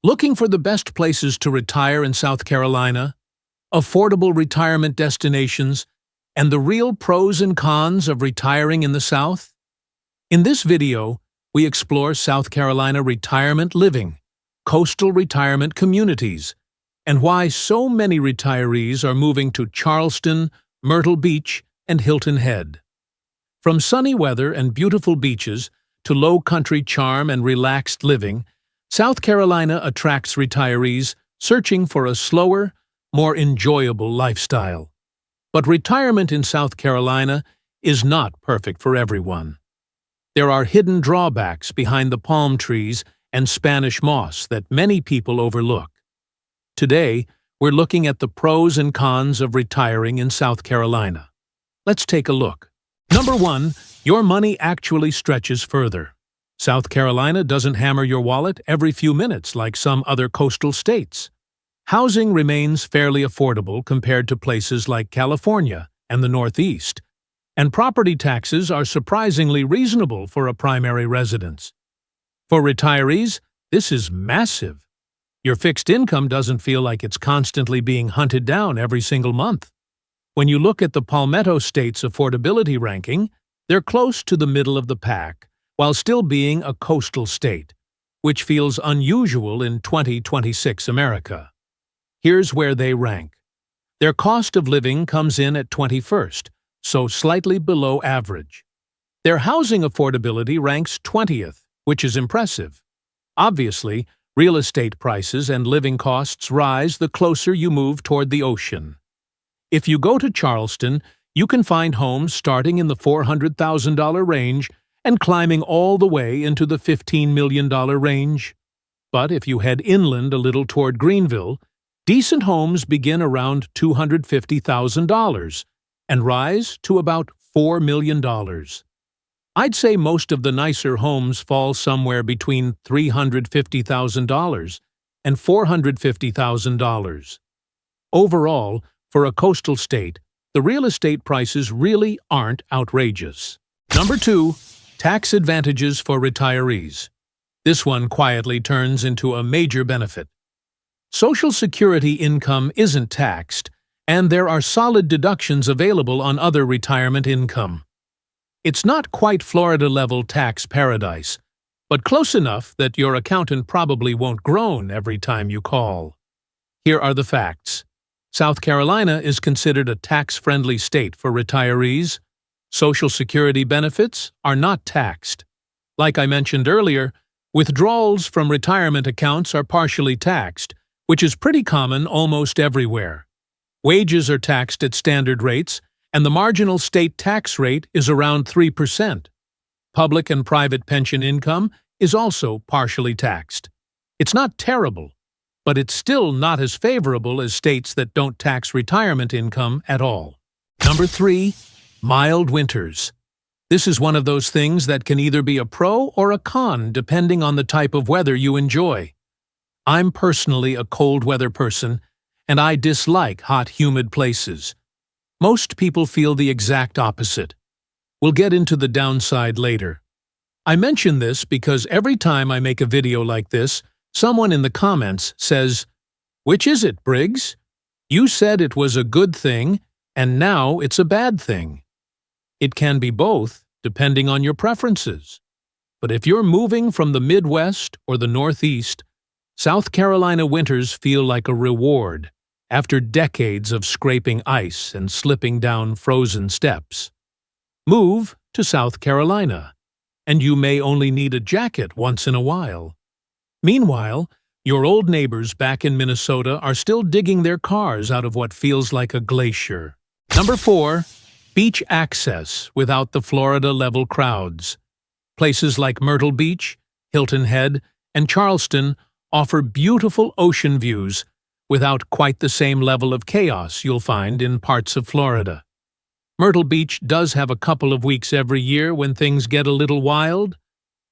Looking for the best places to retire in South Carolina, affordable retirement destinations, and the real pros and cons of retiring in the South? In this video, we explore South Carolina retirement living, coastal retirement communities, and why so many retirees are moving to Charleston, Myrtle Beach, and Hilton Head. From sunny weather and beautiful beaches to low-country charm and relaxed living, South Carolina attracts retirees searching for a slower, more enjoyable lifestyle. But retirement in South Carolina is not perfect for everyone. There are hidden drawbacks behind the palm trees and Spanish moss that many people overlook. Today, we're looking at the pros and cons of retiring in South Carolina. Let's take a look. Number 1, your money actually stretches further. South Carolina doesn't hammer your wallet every few minutes like some other coastal states. Housing remains fairly affordable compared to places like California and the Northeast, and property taxes are surprisingly reasonable for a primary residence. For retirees, this is massive. Your fixed income doesn't feel like it's constantly being hunted down every single month. When you look at the Palmetto State's affordability ranking, they're close to the middle of the pack, while still being a coastal state, which feels unusual in 2026 America. Here's where they rank. Their cost of living comes in at 21st, so slightly below average. Their housing affordability ranks 20th, which is impressive. Obviously, real estate prices and living costs rise the closer you move toward the ocean. If you go to Charleston, you can find homes starting in the $400,000 range and climbing all the way into the $15 million range. But if you head inland a little toward Greenville, decent homes begin around $250,000 and rise to about $4 million. I'd say most of the nicer homes fall somewhere between $350,000 and $450,000. Overall, for a coastal state, the real estate prices really aren't outrageous. Number 2, tax advantages for retirees. This one quietly turns into a major benefit. Social Security income isn't taxed, and there are solid deductions available on other retirement income. It's not quite Florida-level tax paradise, but close enough that your accountant probably won't groan every time you call. Here are the facts. South Carolina is considered a tax-friendly state for retirees. Social Security benefits are not taxed. Like I mentioned earlier, withdrawals from retirement accounts are partially taxed, which is pretty common almost everywhere. Wages are taxed at standard rates, and the marginal state tax rate is around 3%. Public and private pension income is also partially taxed. It's not terrible, but it's still not as favorable as states that don't tax retirement income at all. Number 3, mild winters. This is one of those things that can either be a pro or a con depending on the type of weather you enjoy. I'm personally a cold weather person, and I dislike hot, humid places. Most people feel the exact opposite. We'll get into the downside later. I mention this because every time I make a video like this, someone in the comments says, "Which is it, Briggs? You said it was a good thing, and now it's a bad thing." It can be both, depending on your preferences. But if you're moving from the Midwest or the Northeast, South Carolina winters feel like a reward after decades of scraping ice and slipping down frozen steps. Move to South Carolina, and you may only need a jacket once in a while. Meanwhile, your old neighbors back in Minnesota are still digging their cars out of what feels like a glacier. Number 4, beach access without the Florida-level crowds. Places like Myrtle Beach, Hilton Head, and Charleston offer beautiful ocean views without quite the same level of chaos you'll find in parts of Florida. Myrtle Beach does have a couple of weeks every year when things get a little wild,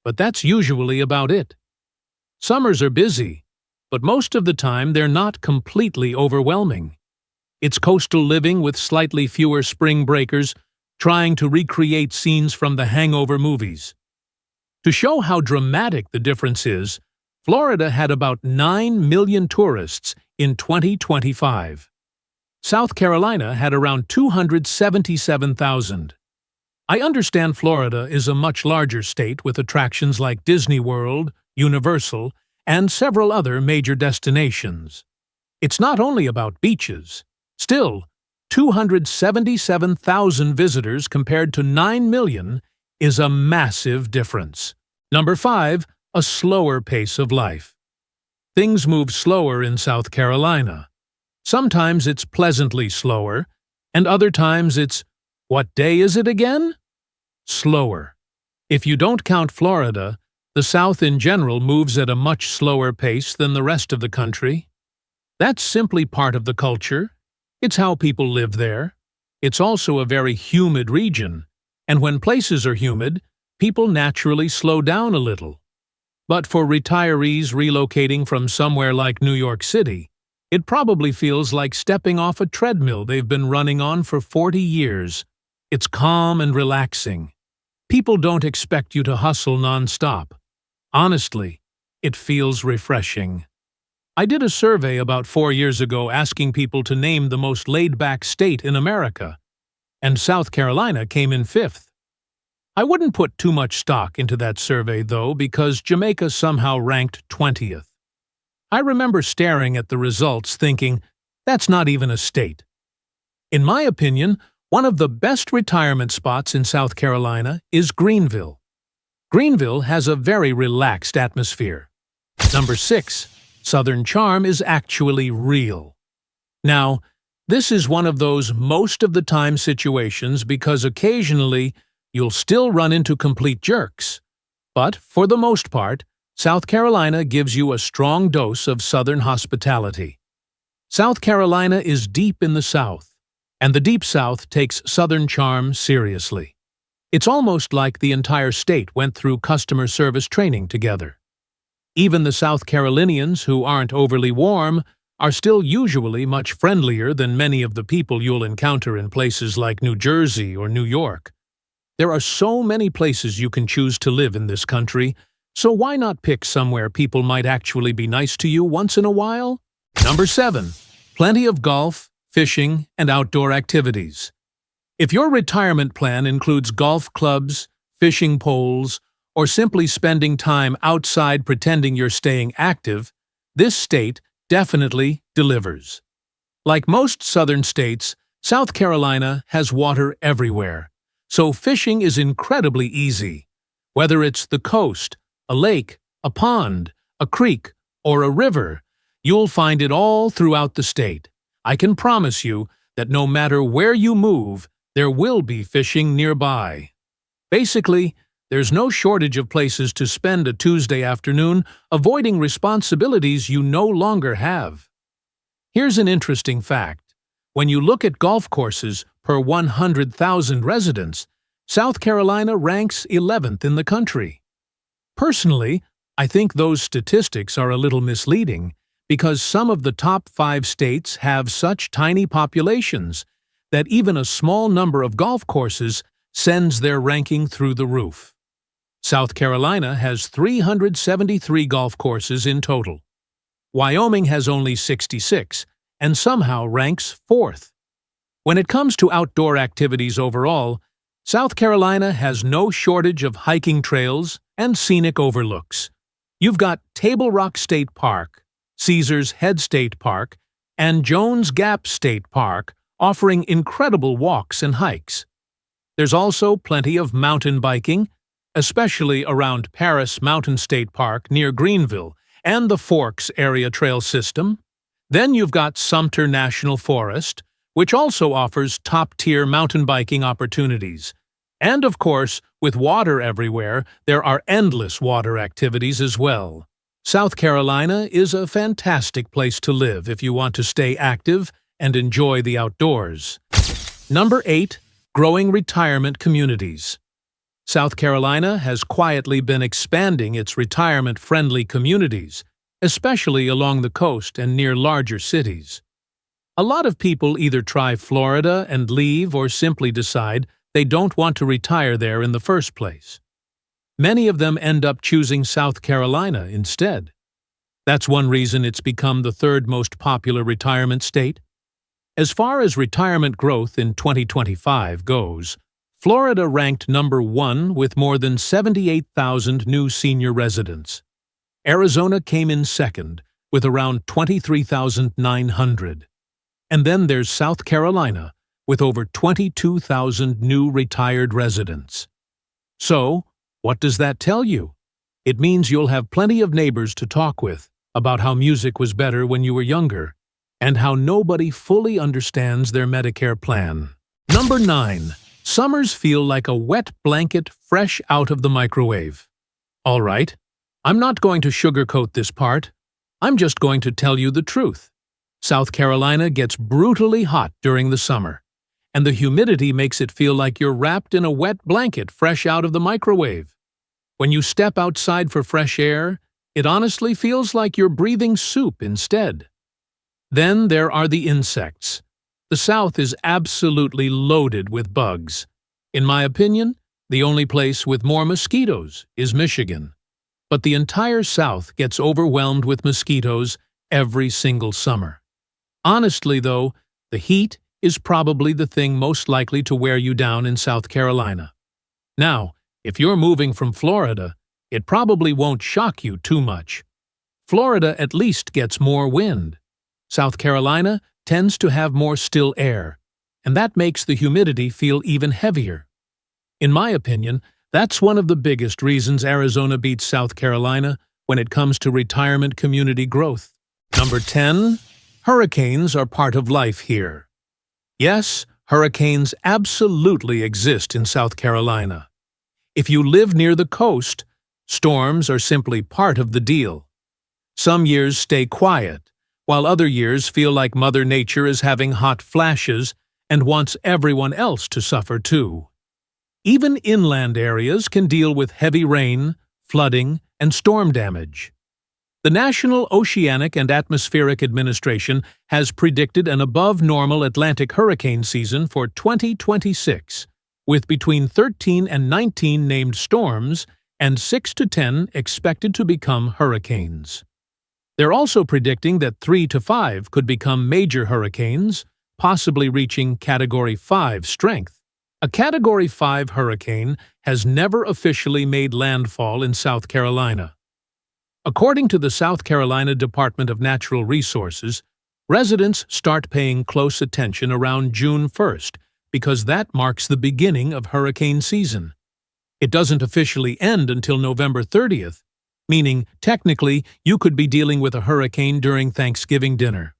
but that's usually about it. Summers are busy, but most of the time they're not completely overwhelming. It's coastal living with slightly fewer spring breakers trying to recreate scenes from the Hangover movies. To show how dramatic the difference is, Florida had about 9 million tourists in 2025. South Carolina had around 277,000. I understand Florida is a much larger state with attractions like Disney World, Universal, and several other major destinations. It's not only about beaches. Still, 277,000 visitors compared to 9 million is a massive difference. Number 5, a slower pace of life. Things move slower in South Carolina. Sometimes it's pleasantly slower, and other times it's, what day is it again? Slower. If you don't count Florida, the South in general moves at a much slower pace than the rest of the country. That's simply part of the culture. It's how people live there. It's also a very humid region, and when places are humid, people naturally slow down a little. But for retirees relocating from somewhere like New York City, it probably feels like stepping off a treadmill they've been running on for 40 years. It's calm and relaxing. People don't expect you to hustle nonstop. Honestly, it feels refreshing. I did a survey about 4 years ago asking people to name the most laid-back state in America, and South Carolina came in 5th. I wouldn't put too much stock into that survey, though, because Jamaica somehow ranked 20th. I remember staring at the results thinking, that's not even a state. In my opinion, one of the best retirement spots in South Carolina is Greenville. Greenville has a very relaxed atmosphere. Number 6. Southern charm is actually real. Now, this is one of those most of the time situations because occasionally you'll still run into complete jerks. But, for the most part, South Carolina gives you a strong dose of Southern hospitality. South Carolina is deep in the South, and the Deep South takes Southern charm seriously. It's almost like the entire state went through customer service training together. Even the South Carolinians who aren't overly warm are still usually much friendlier than many of the people you'll encounter in places like New Jersey or New York. There are so many places you can choose to live in this country, so why not pick somewhere people might actually be nice to you once in a while? Number 7. Plenty of golf, fishing, and outdoor activities. If your retirement plan includes golf clubs, fishing poles, or simply spending time outside pretending you're staying active, this state definitely delivers. Like most southern states, South Carolina has water everywhere, so fishing is incredibly easy. Whether it's the coast, a lake, a pond, a creek, or a river, you'll find it all throughout the state. I can promise you that no matter where you move, there will be fishing nearby. Basically, there's no shortage of places to spend a Tuesday afternoon avoiding responsibilities you no longer have. Here's an interesting fact. When you look at golf courses per 100,000 residents, South Carolina ranks 11th in the country. Personally, I think those statistics are a little misleading because some of the top 5 states have such tiny populations that even a small number of golf courses sends their ranking through the roof. South Carolina has 373 golf courses in total. Wyoming has only 66 and somehow ranks 4th. When it comes to outdoor activities overall, South Carolina has no shortage of hiking trails and scenic overlooks. You've got Table Rock State Park, Caesars Head State Park, and Jones Gap State Park offering incredible walks and hikes. There's also plenty of mountain biking, especially around Paris Mountain State Park near Greenville and the Forks Area Trail System. Then you've got Sumter National Forest, which also offers top-tier mountain biking opportunities. And of course, with water everywhere, there are endless water activities as well. South Carolina is a fantastic place to live if you want to stay active and enjoy the outdoors. Number 8. Growing retirement communities. South Carolina has quietly been expanding its retirement-friendly communities, especially along the coast and near larger cities. A lot of people either try Florida and leave or simply decide they don't want to retire there in the first place. Many of them end up choosing South Carolina instead. That's one reason it's become the third most popular retirement state. As far as retirement growth in 2025 goes, Florida ranked number 1 with more than 78,000 new senior residents. Arizona came in second with around 23,900. And then there's South Carolina with over 22,000 new retired residents. So, what does that tell you? It means you'll have plenty of neighbors to talk with about how music was better when you were younger, and how nobody fully understands their Medicare plan. Number 9. Summers feel like a wet blanket fresh out of the microwave. All right, I'm not going to sugarcoat this part. I'm just going to tell you the truth. South Carolina gets brutally hot during the summer, and the humidity makes it feel like you're wrapped in a wet blanket fresh out of the microwave. When you step outside for fresh air, it honestly feels like you're breathing soup instead. Then there are the insects. The South is absolutely loaded with bugs. In my opinion, the only place with more mosquitoes is Michigan. But the entire South gets overwhelmed with mosquitoes every single summer. Honestly, though, the heat is probably the thing most likely to wear you down in South Carolina. Now, if you're moving from Florida, it probably won't shock you too much. Florida at least gets more wind. South Carolina tends to have more still air, and that makes the humidity feel even heavier. In my opinion, that's one of the biggest reasons Arizona beats South Carolina when it comes to retirement community growth. Number 10. Hurricanes are part of life here. Yes, hurricanes absolutely exist in South Carolina. If you live near the coast, storms are simply part of the deal. Some years stay quiet, while other years feel like Mother Nature is having hot flashes and wants everyone else to suffer too. Even inland areas can deal with heavy rain, flooding, and storm damage. The National Oceanic and Atmospheric Administration has predicted an above-normal Atlantic hurricane season for 2026, with between 13 and 19 named storms and 6 to 10 expected to become hurricanes. They're also predicting that 3 to 5 could become major hurricanes, possibly reaching Category 5 strength. A Category 5 hurricane has never officially made landfall in South Carolina. According to the South Carolina Department of Natural Resources, residents start paying close attention around June 1st because that marks the beginning of hurricane season. It doesn't officially end until November 30th, meaning technically you could be dealing with a hurricane during Thanksgiving dinner.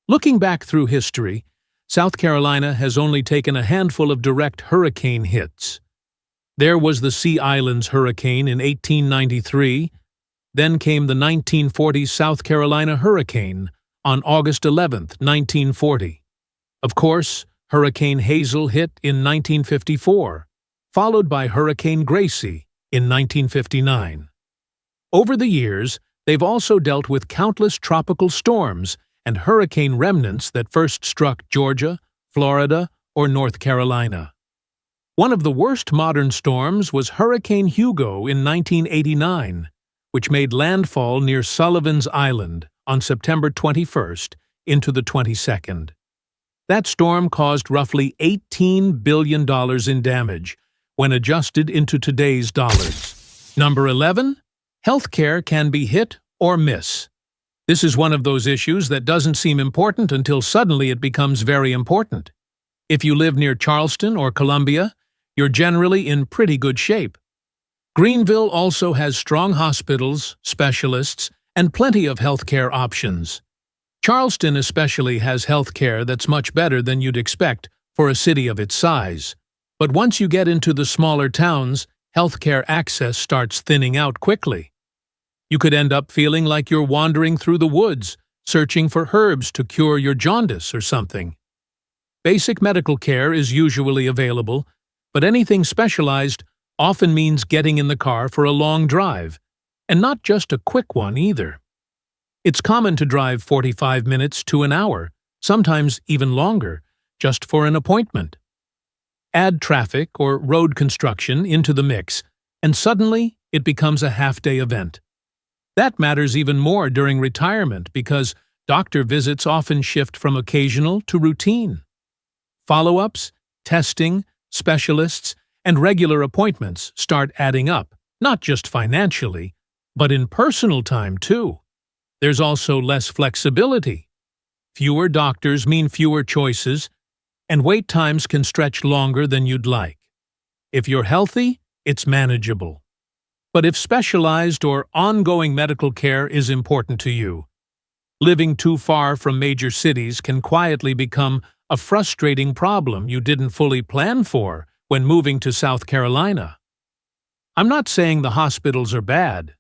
Looking back through history, South Carolina has only taken a handful of direct hurricane hits. There was the Sea Islands hurricane in 1893, then came the 1940 South Carolina hurricane on August 11, 1940. Of course, Hurricane Hazel hit in 1954, followed by Hurricane Gracie in 1959. Over the years, they've also dealt with countless tropical storms and hurricane remnants that first struck Georgia, Florida, or North Carolina. One of the worst modern storms was Hurricane Hugo in 1989, which made landfall near Sullivan's Island on September 21st into the 22nd. That storm caused roughly $18 billion in damage when adjusted into today's dollars. Number 11. Healthcare can be hit or miss. This is one of those issues that doesn't seem important until suddenly it becomes very important. If you live near Charleston or Columbia, you're generally in pretty good shape. Greenville also has strong hospitals, specialists, and plenty of healthcare options. Charleston especially has healthcare that's much better than you'd expect for a city of its size. But once you get into the smaller towns, healthcare access starts thinning out quickly. You could end up feeling like you're wandering through the woods, searching for herbs to cure your jaundice or something. Basic medical care is usually available, but anything specialized often means getting in the car for a long drive, and not just a quick one either. It's common to drive 45 minutes to an hour, sometimes even longer, just for an appointment. Add traffic or road construction into the mix, and suddenly it becomes a half-day event. That matters even more during retirement because doctor visits often shift from occasional to routine. Follow-ups, testing, specialists, and regular appointments start adding up, not just financially, but in personal time too. There's also less flexibility. Fewer doctors mean fewer choices, and wait times can stretch longer than you'd like. If you're healthy, it's manageable. But if specialized or ongoing medical care is important to you, living too far from major cities can quietly become a frustrating problem you didn't fully plan for when moving to South Carolina. I'm not saying the hospitals are bad.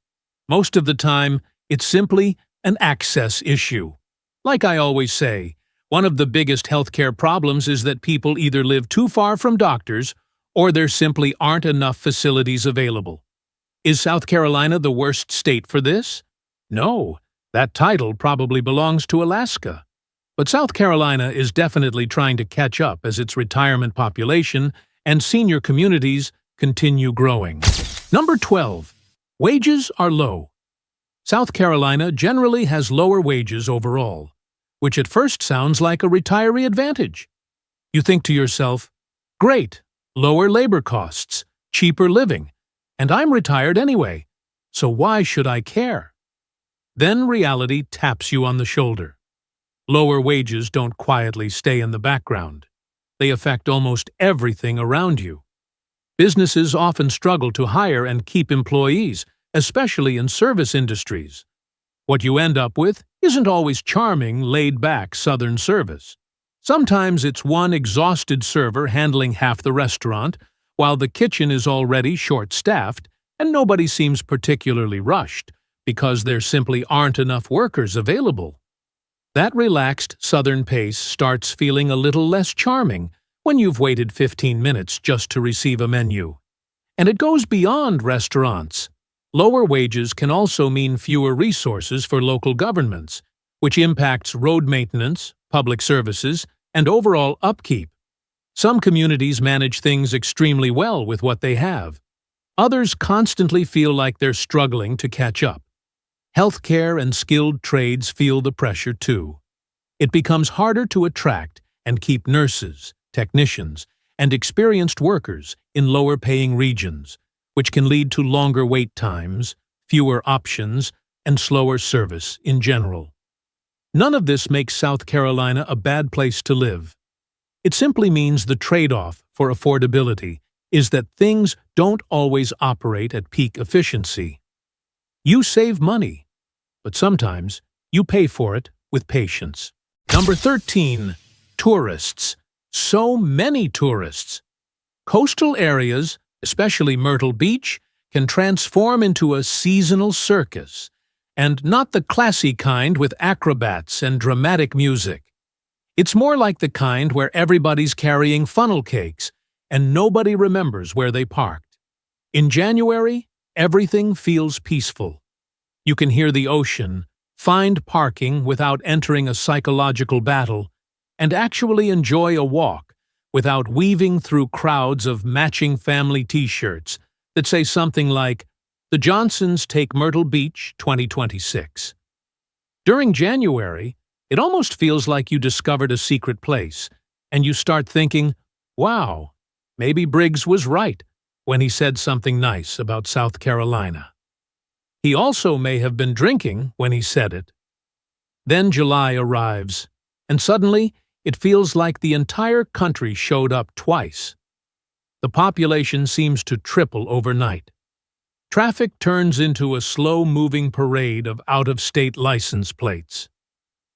Most of the time, it's simply an access issue. Like I always say, one of the biggest healthcare problems is that people either live too far from doctors or there simply aren't enough facilities available. Is South Carolina the worst state for this? No, that title probably belongs to Alaska. But South Carolina is definitely trying to catch up as its retirement population and senior communities continue growing. Number 12. Wages are low. South Carolina generally has lower wages overall, which at first sounds like a retiree advantage. You think to yourself, great, lower labor costs, cheaper living, and I'm retired anyway, so why should I care? Then reality taps you on the shoulder. Lower wages don't quietly stay in the background. They affect almost everything around you. Businesses often struggle to hire and keep employees, especially in service industries. What you end up with isn't always charming, laid-back Southern service. Sometimes it's one exhausted server handling half the restaurant, while the kitchen is already short-staffed and nobody seems particularly rushed because there simply aren't enough workers available. That relaxed Southern pace starts feeling a little less charming when you've waited 15 minutes just to receive a menu. And it goes beyond restaurants. Lower wages can also mean fewer resources for local governments, which impacts road maintenance, public services, and overall upkeep. Some communities manage things extremely well with what they have. Others constantly feel like they're struggling to catch up. Healthcare and skilled trades feel the pressure too. It becomes harder to attract and keep nurses, technicians, and experienced workers in lower-paying regions, which can lead to longer wait times, fewer options, and slower service in general. None of this makes South Carolina a bad place to live. It simply means the trade-off for affordability is that things don't always operate at peak efficiency. You save money, but sometimes you pay for it with patience. Number 13. Tourists. So many tourists. Coastal areas, especially Myrtle Beach, can transform into a seasonal circus, and not the classy kind with acrobats and dramatic music. It's more like the kind where everybody's carrying funnel cakes and nobody remembers where they parked. In January, everything feels peaceful. You can hear the ocean, find parking without entering a psychological battle, and actually enjoy a walk without weaving through crowds of matching family t-shirts that say something like, "The Johnsons take Myrtle Beach 2026. During January, it almost feels like you discovered a secret place, and you start thinking, wow, maybe Briggs was right when he said something nice about South Carolina. He also may have been drinking when he said it. Then July arrives, and suddenly it feels like the entire country showed up twice. The population seems to triple overnight. Traffic turns into a slow-moving parade of out-of-state license plates.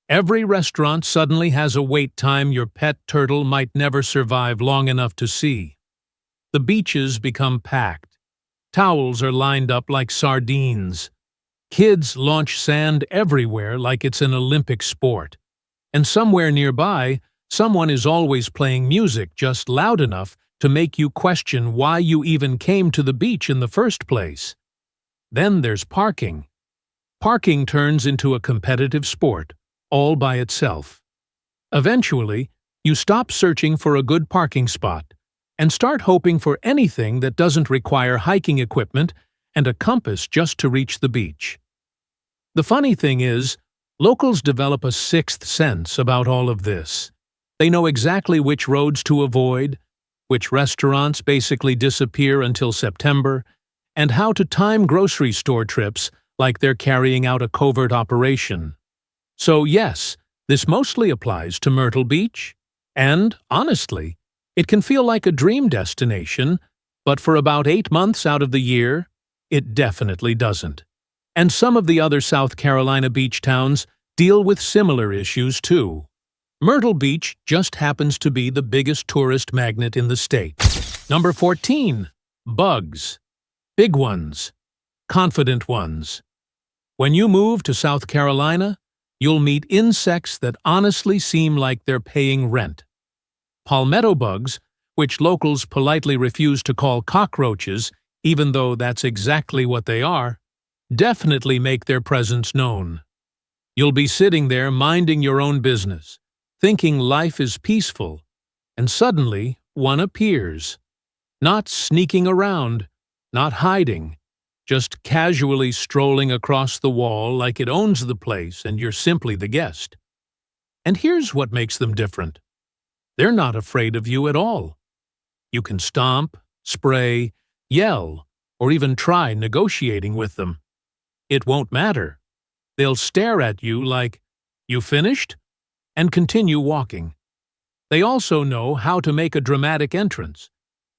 Every restaurant suddenly has a wait time your pet turtle might never survive long enough to see. The beaches become packed. Towels are lined up like sardines. Kids launch sand everywhere like it's an Olympic sport. And somewhere nearby, someone is always playing music just loud enough to make you question why you even came to the beach in the first place. Then there's parking. Parking turns into a competitive sport, all by itself. Eventually, you stop searching for a good parking spot and start hoping for anything that doesn't require hiking equipment and a compass just to reach the beach. The funny thing is, locals develop a sixth sense about all of this. They know exactly which roads to avoid, which restaurants basically disappear until September, and how to time grocery store trips like they're carrying out a covert operation. So yes, this mostly applies to Myrtle Beach, and, honestly, it can feel like a dream destination, but for about 8 months out of the year, it definitely doesn't. And some of the other South Carolina beach towns deal with similar issues too. Myrtle Beach just happens to be the biggest tourist magnet in the state. Number 14. Bugs. Big ones. Confident ones. When you move to South Carolina, you'll meet insects that honestly seem like they're paying rent. Palmetto bugs, which locals politely refuse to call cockroaches, even though that's exactly what they are, definitely make their presence known. You'll be sitting there minding your own business, thinking life is peaceful, and suddenly one appears. Not sneaking around, not hiding, just casually strolling across the wall like it owns the place and you're simply the guest. And here's what makes them different. They're not afraid of you at all. You can stomp, spray, yell, or even try negotiating with them. It won't matter. They'll stare at you like, "You finished?" and continue walking. They also know how to make a dramatic entrance.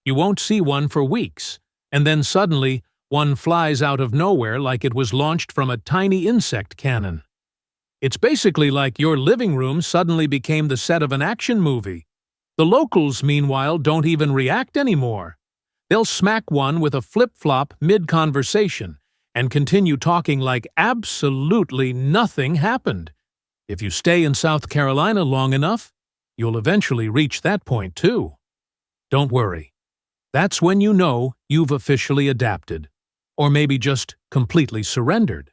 You won't see one for weeks, and then suddenly one flies out of nowhere like it was launched from a tiny insect cannon. It's basically like your living room suddenly became the set of an action movie. The locals, meanwhile, don't even react anymore. They'll smack one with a flip-flop mid-conversation and continue talking like absolutely nothing happened. If you stay in South Carolina long enough, you'll eventually reach that point too. Don't worry. That's when you know you've officially adapted, or maybe just completely surrendered.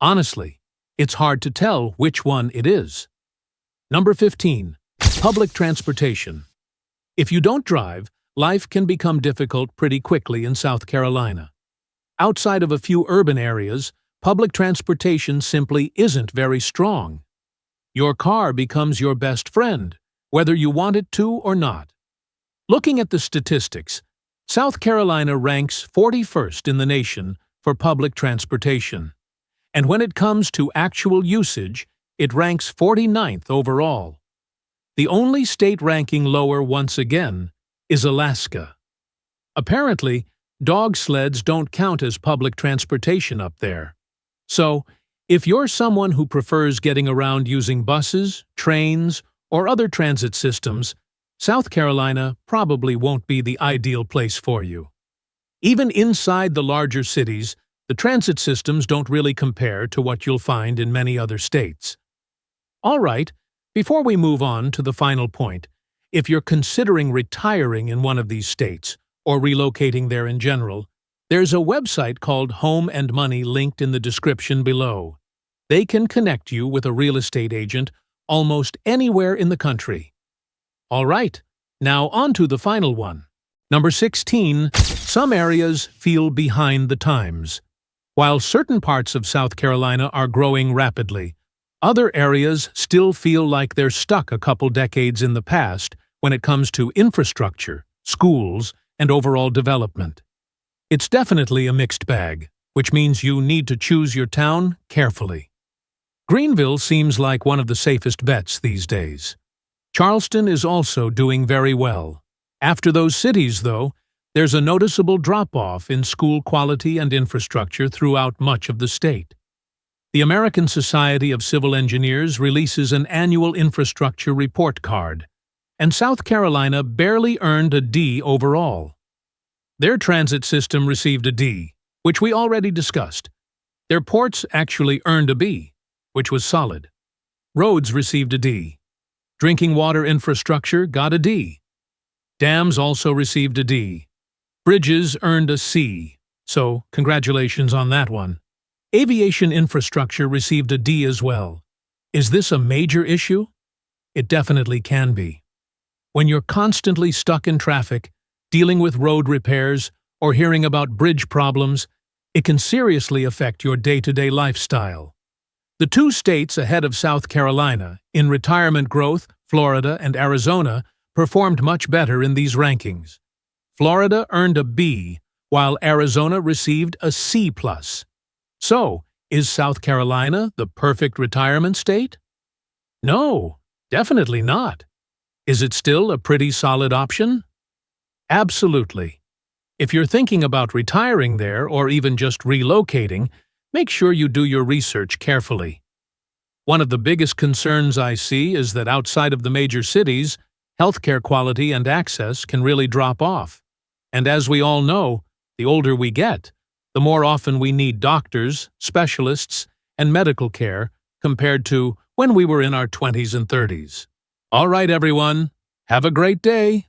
Honestly, it's hard to tell which one it is. Number 15. Public transportation. If you don't drive, life can become difficult pretty quickly in South Carolina. Outside of a few urban areas, public transportation simply isn't very strong. Your car becomes your best friend, whether you want it to or not. Looking at the statistics, South Carolina ranks 41st in the nation for public transportation. And when it comes to actual usage, it ranks 49th overall. The only state ranking lower once again is Alaska. Apparently, dog sleds don't count as public transportation up there. So, if you're someone who prefers getting around using buses, trains, or other transit systems, South Carolina probably won't be the ideal place for you. Even inside the larger cities, the transit systems don't really compare to what you'll find in many other states. All right, before we move on to the final point, if you're considering retiring in one of these states, or relocating there in general, there's a website called Home and Money linked in the description below. They can connect you with a real estate agent almost anywhere in the country. All right, now on to the final one. Number 16. Some areas feel behind the times. While certain parts of South Carolina are growing rapidly, other areas still feel like they're stuck a couple decades in the past when it comes to infrastructure, schools, and overall development. It's definitely a mixed bag, which means you need to choose your town carefully. Greenville seems like one of the safest bets these days. Charleston is also doing very well. After those cities, though, there's a noticeable drop-off in school quality and infrastructure throughout much of the state. The American Society of Civil Engineers releases an annual infrastructure report card, and South Carolina barely earned a D overall. Their transit system received a D, which we already discussed. Their ports actually earned a B, which was solid. Roads received a D. Drinking water infrastructure got a D. Dams also received a D. Bridges earned a C, so congratulations on that one. Aviation infrastructure received a D as well. Is this a major issue? It definitely can be. When you're constantly stuck in traffic, dealing with road repairs, or hearing about bridge problems, it can seriously affect your day-to-day lifestyle. The two states ahead of South Carolina in retirement growth, Florida and Arizona, performed much better in these rankings. Florida earned a B, while Arizona received a C+. So, is South Carolina the perfect retirement state? No, definitely not. Is it still a pretty solid option? Absolutely. If you're thinking about retiring there or even just relocating, make sure you do your research carefully. One of the biggest concerns I see is that outside of the major cities, healthcare quality and access can really drop off. And as we all know, the older we get, the more often we need doctors, specialists, and medical care compared to when we were in our 20s and 30s. All right, everyone. Have a great day.